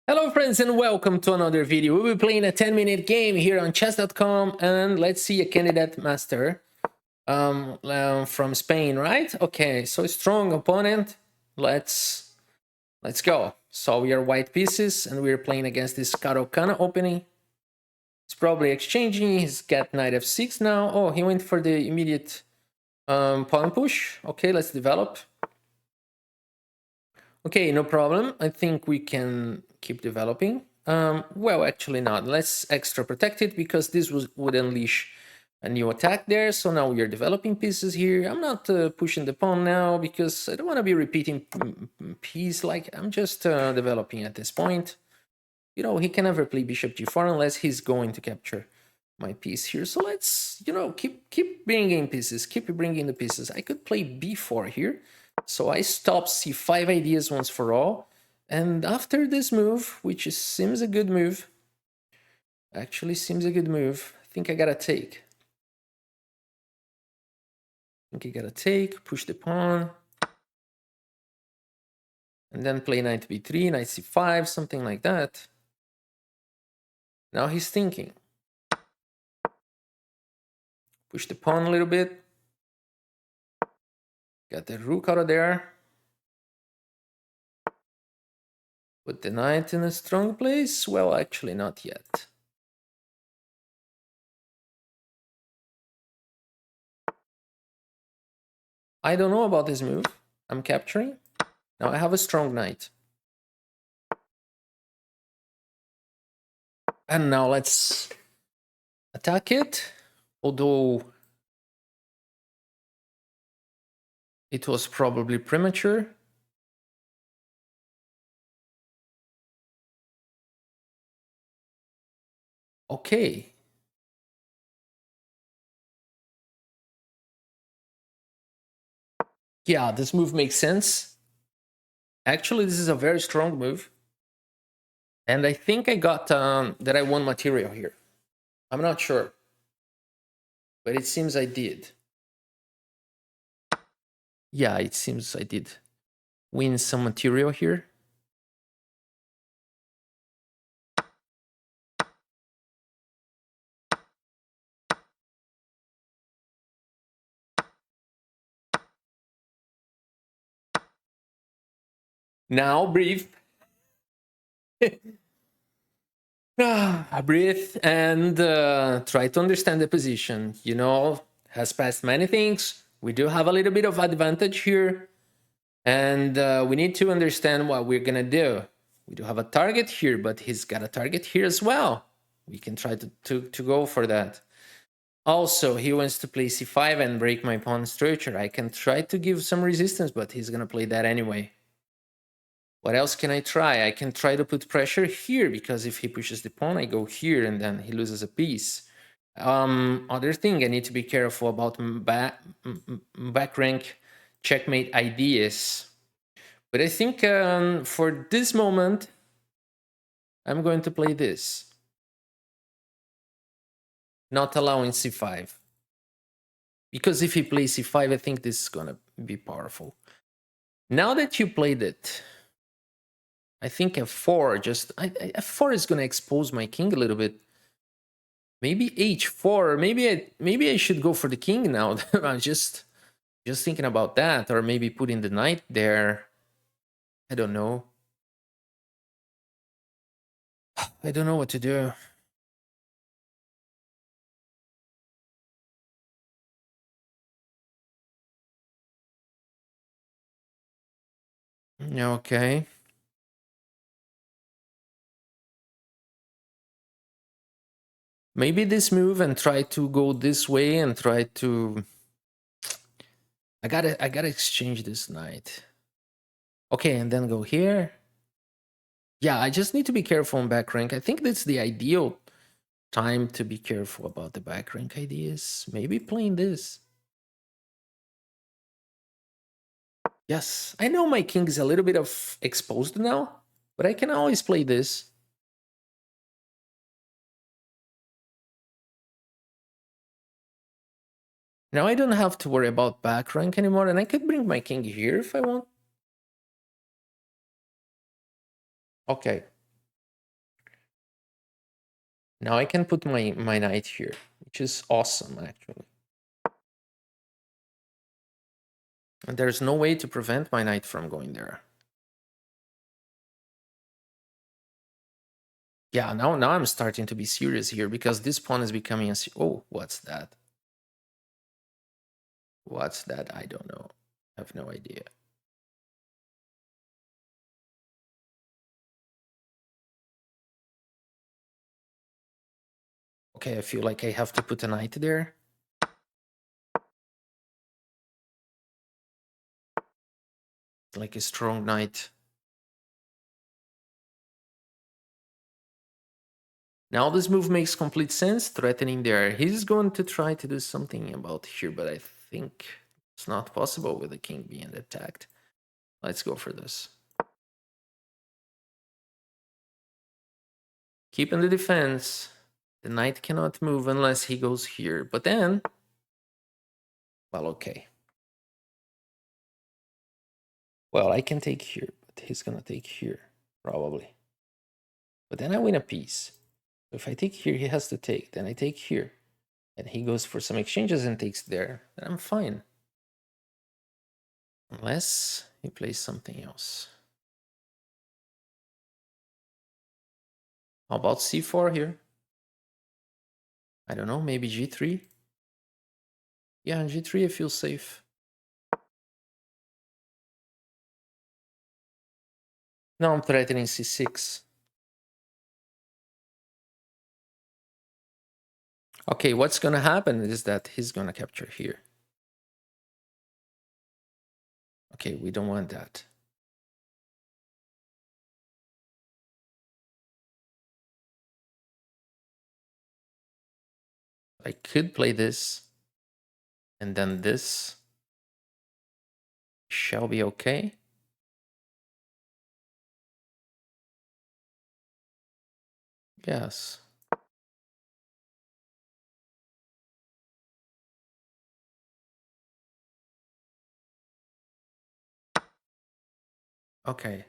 Hello friends and welcome to another video. We'll be playing a 10-minute game here on chess.com and let's see a candidate master from Spain, right? Okay, so strong opponent. Let's go. So we are white pieces and we're playing against this Caro-Kann opening. He's probably exchanging. He's got knight f6 now. Oh, he went for the immediate pawn push. Okay, let's develop. Okay, no problem. I think we can keep developing. Well, actually not. Let's extra protect it because this would unleash a new attack there. So now we are developing pieces here. I'm not pushing the pawn now because I don't want to be repeating piece. Like I'm just developing at this point. You know, he can never play bishop g4 unless he's going to capture my piece here. So let's, keep bringing pieces. Keep bringing the pieces. I could play b4 here. So I stop c5 ideas once for all. And after this move, which seems a good move, actually seems a good move, I think I gotta take. Push the pawn. And then play knight b3, knight c5, something like that. Now he's thinking. Push the pawn a little bit. Got the rook out of there. Put the knight in a strong place? Well, actually not yet. I don't know about this move. I'm capturing. Now I have a strong knight. And now let's attack it. Although it was probably premature. Okay. Yeah, this move makes sense. Actually, this is a very strong move. And I think I got that I won material here. I'm not sure. But it seems I did. Yeah, it seems I did win some material here. Now breathe. Breathe and try to understand the position. You know, has passed many things. We do have a little bit of advantage here. And we need to understand what we're going to do. We do have a target here, but he's got a target here as well. We can try to go for that. Also, he wants to play c5 and break my pawn structure. I can try to give some resistance, but he's going to play that anyway. What else can I try? I can try to put pressure here, because if he pushes the pawn, I go here, and then he loses a piece. Other thing, I need to be careful about back rank checkmate ideas. But I think for this moment, I'm going to play this. Not allowing c5. Because if he plays c5, I think this is going to be powerful. Now that you played it, I think f4 f4 is going to expose my king a little bit. Maybe h4. Maybe I should go for the king now. I'm just thinking about that, or maybe putting the knight there. I don't know. I don't know what to do. Okay. Maybe this move and try to go this way and try to... I gotta exchange this knight. Okay, and then go here. Yeah, I just need to be careful on back rank. I think that's the ideal time to be careful about the back rank ideas. Maybe playing this. Yes, I know my king is a little bit of exposed now, but I can always play this. Now I don't have to worry about back rank anymore, and I could bring my king here if I want. Okay. Now I can put my knight here, which is awesome, actually. And there's no way to prevent my knight from going there. Yeah, now I'm starting to be serious here because this pawn is becoming a... Oh, what's that? What's that? I don't know. I have no idea. Okay, I feel like I have to put a knight there. Like a strong knight. Now this move makes complete sense, threatening there. He's going to try to do something about here, but I think it's not possible with the king being attacked. Let's go for this. Keeping the defense. The knight cannot move unless he goes here. But then, well, okay. Well, I can take here, but he's going to take here, probably. But then I win a piece. So if I take here, he has to take. Then I take here. And he goes for some exchanges and takes there. Then I'm fine. Unless he plays something else. How about c4 here? I don't know, maybe g3? Yeah, on g3 I feel safe. Now I'm threatening c6. Okay, what's gonna happen is that he's gonna capture here. Okay, we don't want that. I could play this, and then this shall be okay. Yes. Okay.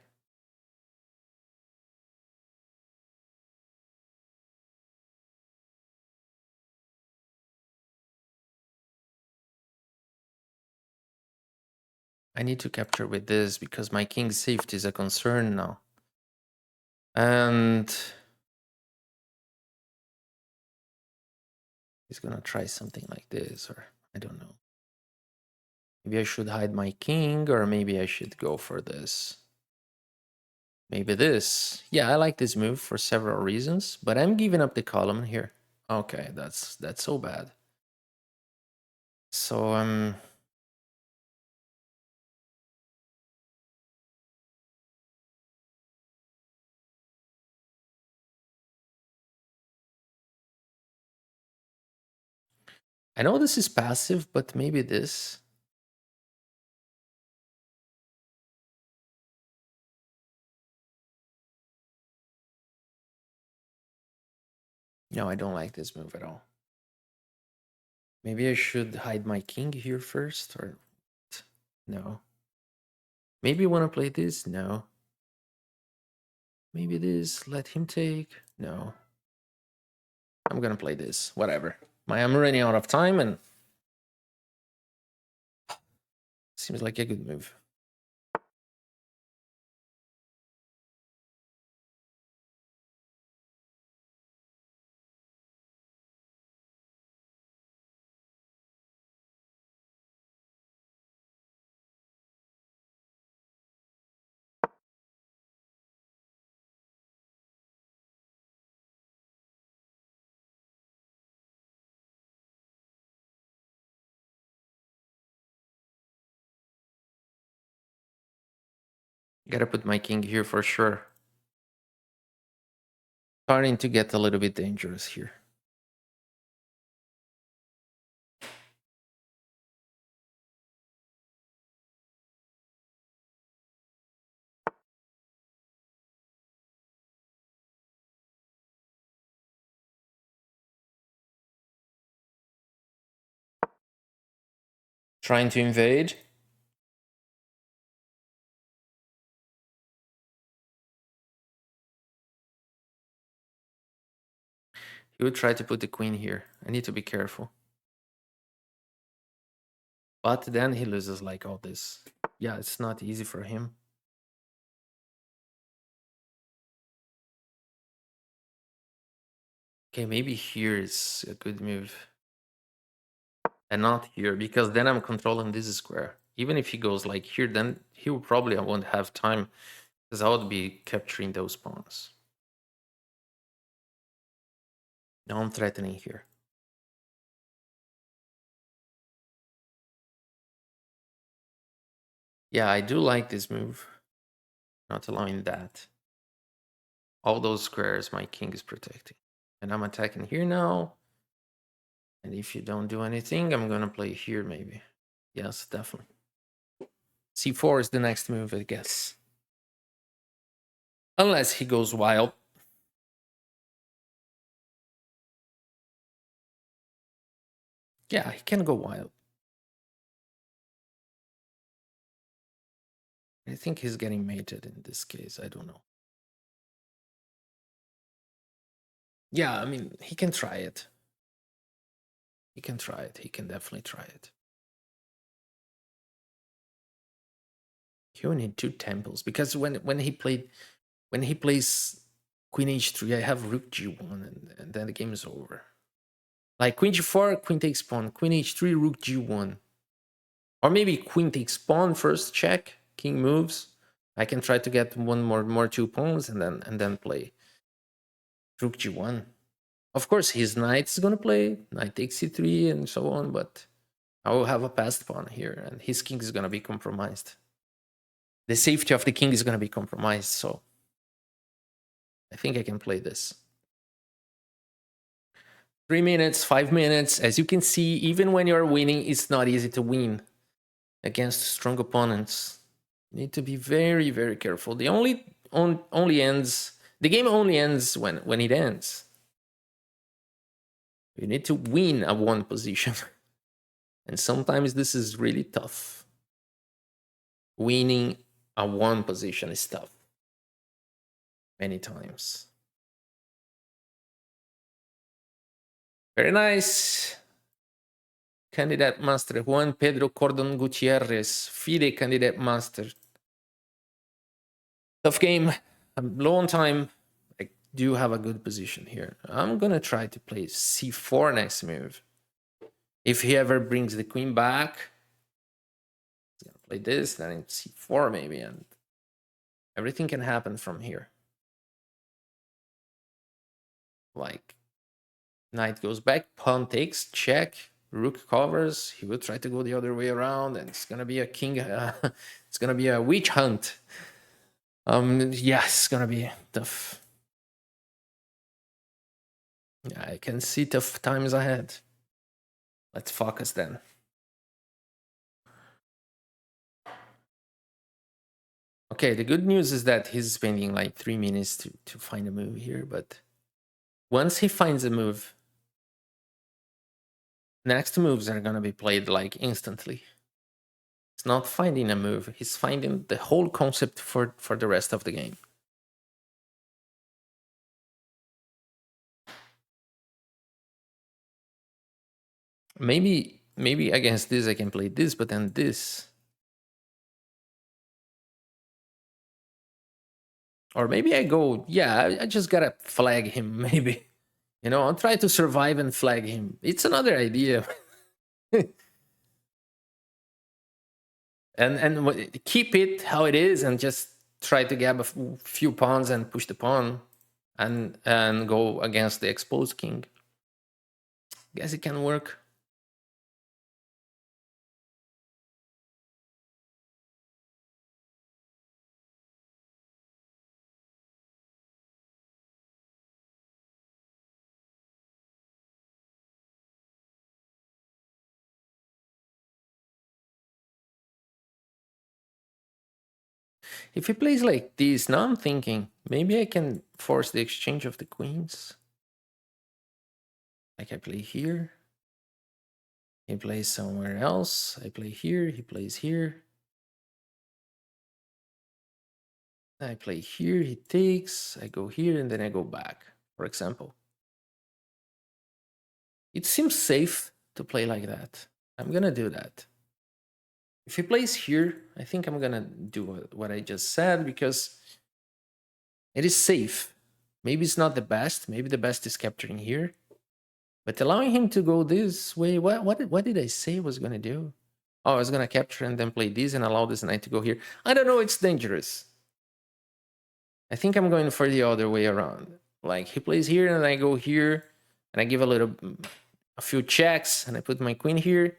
I need to capture with this because my king's safety is a concern now. And he's gonna try something like this, or I don't know. Maybe I should hide my king, or maybe I should go for this. Maybe this. Yeah, I like this move for several reasons, but I'm giving up the column here. Okay, that's so bad. So I know this is passive, but maybe this. No, I don't like this move at all. Maybe I should hide my king here first, or no. Maybe you want to play this? No. Maybe this, let him take? No. I'm gonna play this, whatever. I'm running out of time and seems like a good move. Gotta put my king here for sure. Starting to get a little bit dangerous here. Trying to invade. He would try to put the queen here. I need to be careful. But then he loses like all this. Yeah, it's not easy for him. Okay, maybe here is a good move. And not here, because then I'm controlling this square. Even if he goes like here, then he will probably won't have time, because I would be capturing those pawns. Now I'm threatening here. Yeah, I do like this move. Not allowing that. All those squares my king is protecting. And I'm attacking here now. And if you don't do anything, I'm gonna play here maybe. Yes, definitely. C4 is the next move, I guess. Unless he goes wild. Yeah, he can go wild. I think he's getting mated in this case. I don't know. Yeah, I mean, he can try it. He can try it. He can definitely try it. He only need 2 temples, because when he plays Queen H3, I have Rook G1, and then the game is over. Like Queen G4, Queen takes pawn, Queen H3, Rook G1. Or maybe Queen takes pawn first, check, King moves. I can try to get one more 2 pawns and then play Rook G1. Of course, his knight is gonna play knight takes C3 and so on, but I will have a passed pawn here, and his king is gonna be compromised. The safety of the king is gonna be compromised, so I think I can play this. 3 minutes, 5 minutes. As you can see, even when you're winning, it's not easy to win against strong opponents. You need to be very, very careful. The game only ends when it ends. You need to win a 1 position. And sometimes this is really tough. Winning a 1 position is tough. Many times. Very nice. Candidate Master Juan Pedro Cordon Gutierrez, FIDE Candidate Master. Tough game. I'm low on time. I do have a good position here. I'm gonna try to play C4 next move. If he ever brings the queen back, he's gonna play this, then it's C4 maybe, and everything can happen from here. Like knight goes back, pawn takes, check, rook covers. He will try to go the other way around, and it's gonna be a king. It's gonna be a witch hunt. Yeah, it's gonna be tough. Yeah, I can see tough times ahead. Let's focus then. Okay, the good news is that he's spending like 3 minutes to find a move here, but once he finds a move, next moves are gonna be played like instantly. It's not finding a move, he's finding the whole concept for the rest of the game. Maybe against this I can play this, but then this. Or maybe I go, yeah, I just gotta flag him, maybe. You know, I'll try to survive and flag him. It's another idea. and keep it how it is and just try to grab a few pawns and push the pawn and go against the exposed king. Guess it can work. If he plays like this, now I'm thinking maybe I can force the exchange of the queens. Like I play here, he plays somewhere else, I play here, he plays here. I play here, he takes, I go here, and then I go back, for example. It seems safe to play like that. I'm gonna do that. If he plays here, I think I'm gonna do what I just said because it is safe. Maybe it's not the best. Maybe the best is capturing here. But allowing him to go this way, what did I say I was gonna do? Oh, I was gonna capture and then play this and allow this knight to go here. I don't know, it's dangerous. I think I'm going for the other way around. Like he plays here and I go here and I give a few checks and I put my queen here.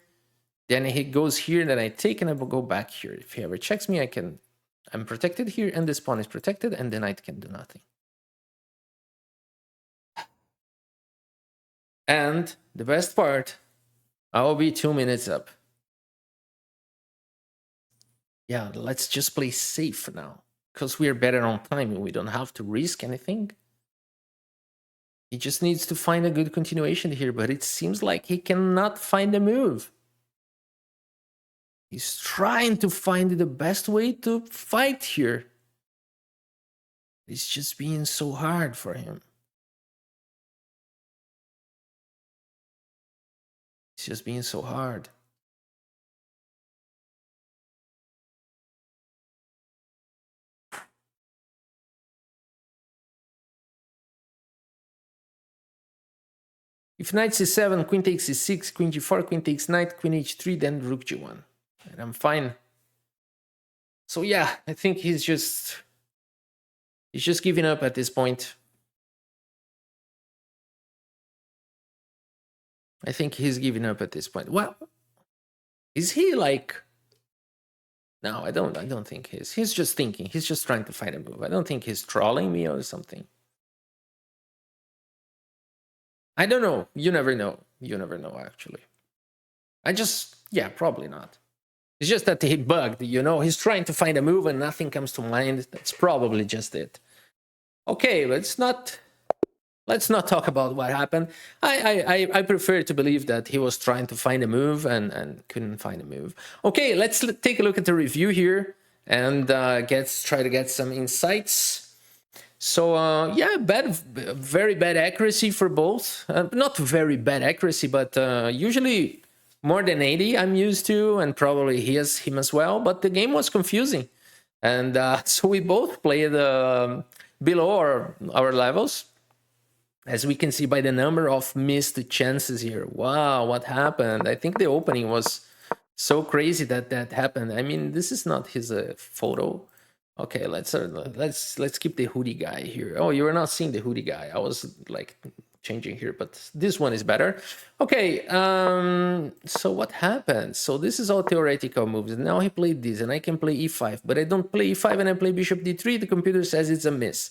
Then he goes here and then I take and I will go back here. If he ever checks me, I'm protected here and this pawn is protected and the knight can do nothing. And the best part, I will be 2 minutes up. Yeah, let's just play safe now. Because we're better on time and we don't have to risk anything. He just needs to find a good continuation here, but it seems like he cannot find a move. He's trying to find the best way to fight here. It's just being so hard for him. It's just being so hard. If knight c7, queen takes c6, queen g4, queen takes knight, queen h3, then rook g1. And I'm fine. So yeah, I think he's just giving up at this point. I think he's giving up at this point. Well, is he like... No, I don't think he's just thinking. He's just trying to find a move. I don't think he's trolling me or something. I don't know. You never know. You never know, actually. Yeah, probably not. It's just that he bugged, you know? He's trying to find a move and nothing comes to mind. That's probably just it. Okay, let's not talk about what happened. I prefer to believe that he was trying to find a move and couldn't find a move. Okay, let's take a look at the review here and try to get some insights. So yeah, very bad accuracy for both. Not very bad accuracy, but usually more than 80 I'm used to, and probably him as well. But the game was confusing, and so we both played below our levels, as we can see by the number of missed chances here. Wow, what happened? I think the opening was so crazy that happened. I mean, this is not his photo. Okay, let's keep the hoodie guy here. Oh, you are not seeing the hoodie guy. I was like changing here, but this one is better. Okay, so what happened? So this is all theoretical moves. Now he played this, and I can play e5, but I don't play e5 and I play bishop d3. The computer says it's a miss.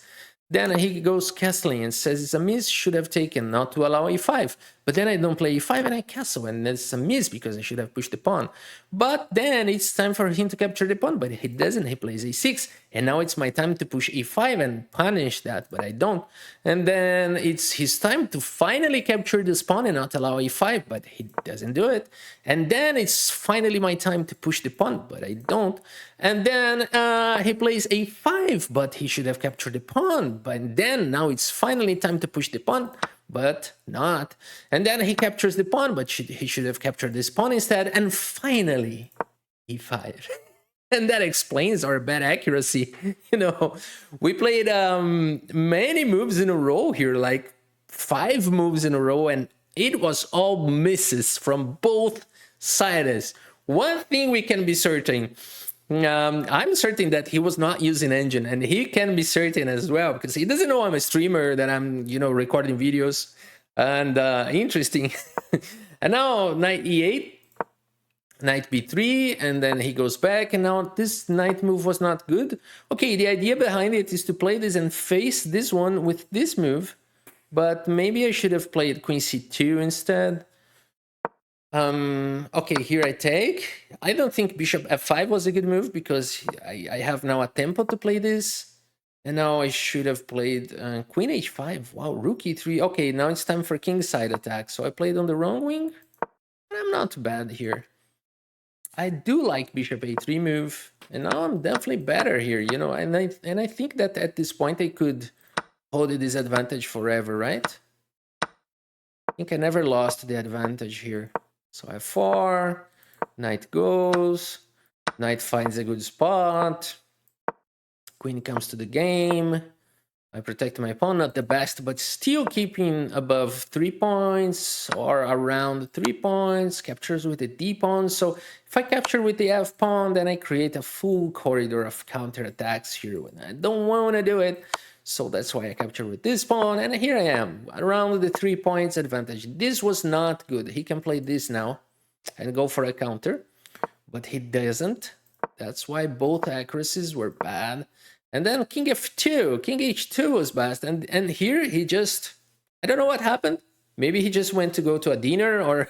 Then he goes castling and says it's a miss, should have taken, not to allow e5. But then I don't play e5 and I castle, and it's a miss because I should have pushed the pawn. But then it's time for him to capture the pawn, but he doesn't. He plays a6, and now it's my time to push e5 and punish that, but I don't. And then it's his time to finally capture this pawn and not allow e5, but he doesn't do it. And then it's finally my time to push the pawn, but I don't. And then he plays a5, but he should have captured the pawn. But then now it's finally time to push the pawn, but not. And then he captures the pawn, but he should have captured this pawn instead. And finally, e5. And that explains our bad accuracy. You know, we played many moves in a row here, like 5 moves in a row, and it was all misses from both sides. One thing we can be certain, I'm certain that he was not using engine, and he can be certain as well, because he doesn't know I'm a streamer, that I'm, you know, recording videos. And interesting. And now knight e8, knight b3, and then he goes back, and now this knight move was not good. Okay, the idea behind it is to play this and face this one with this move, but maybe I should have played queen c2 instead. Okay, here I take. I don't think bishop f5 was a good move, because I have now a tempo to play this. And now I should have played queen h5. Wow, rook e3. Okay, now it's time for kingside attack. So I played on the wrong wing. I'm not bad here. I do like bishop a3 move. And now I'm definitely better here, you know. And I think that at this point I could hold the disadvantage forever, right? think I never lost the advantage here. So f4, knight goes, knight finds a good spot, queen comes to the game. I protect my pawn, not the best, but still keeping above 3 points or around 3 points. Captures with the d pawn. So if I capture with the f pawn, then I create a full corridor of counterattacks here when I don't want to do it. So that's why I capture with this pawn. And here I am, around the 3 points advantage. This was not good. He can play this now and go for a counter, but he doesn't. That's why both accuracies were bad. And then king f2, king h2 was best. And here he just, I don't know what happened. Maybe he just went to go to a dinner, or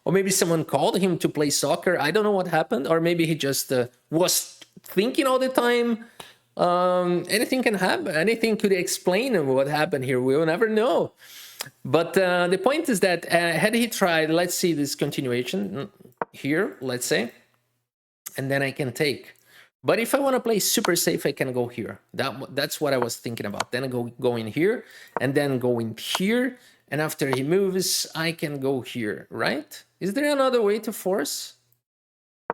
or maybe someone called him to play soccer. I don't know what happened. Or maybe he just was thinking all the time. Anything can happen. Anything could explain what happened here. We will never know. But the point is that had he tried, let's see this continuation here, let's say, and then I can take. But if I want to play super safe, I can go here. That's what I was thinking about. Then go in here, and then go in here. And after he moves, I can go here, right? Is there another way to force?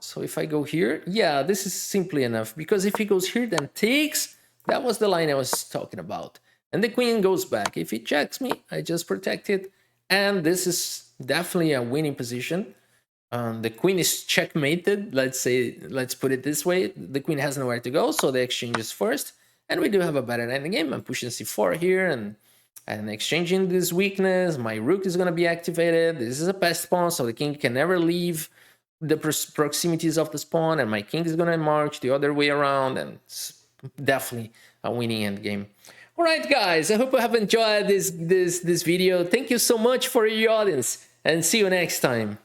So if I go here, yeah, this is simply enough. Because if he goes here, then takes. That was the line I was talking about. And the queen goes back. If he checks me, I just protect it. And this is definitely a winning position. The queen is checkmated. Let's put it this way. The queen has nowhere to go, so the exchange is first. And we do have a better endgame. I'm pushing c4 here and exchanging this weakness. My rook is going to be activated. This is a passed pawn, so the king can never leave the proximities of the pawn, and my king is going to march the other way around, and it's definitely a winning endgame. All right, guys, I hope you have enjoyed this video. Thank you so much for your audience, and see you next time.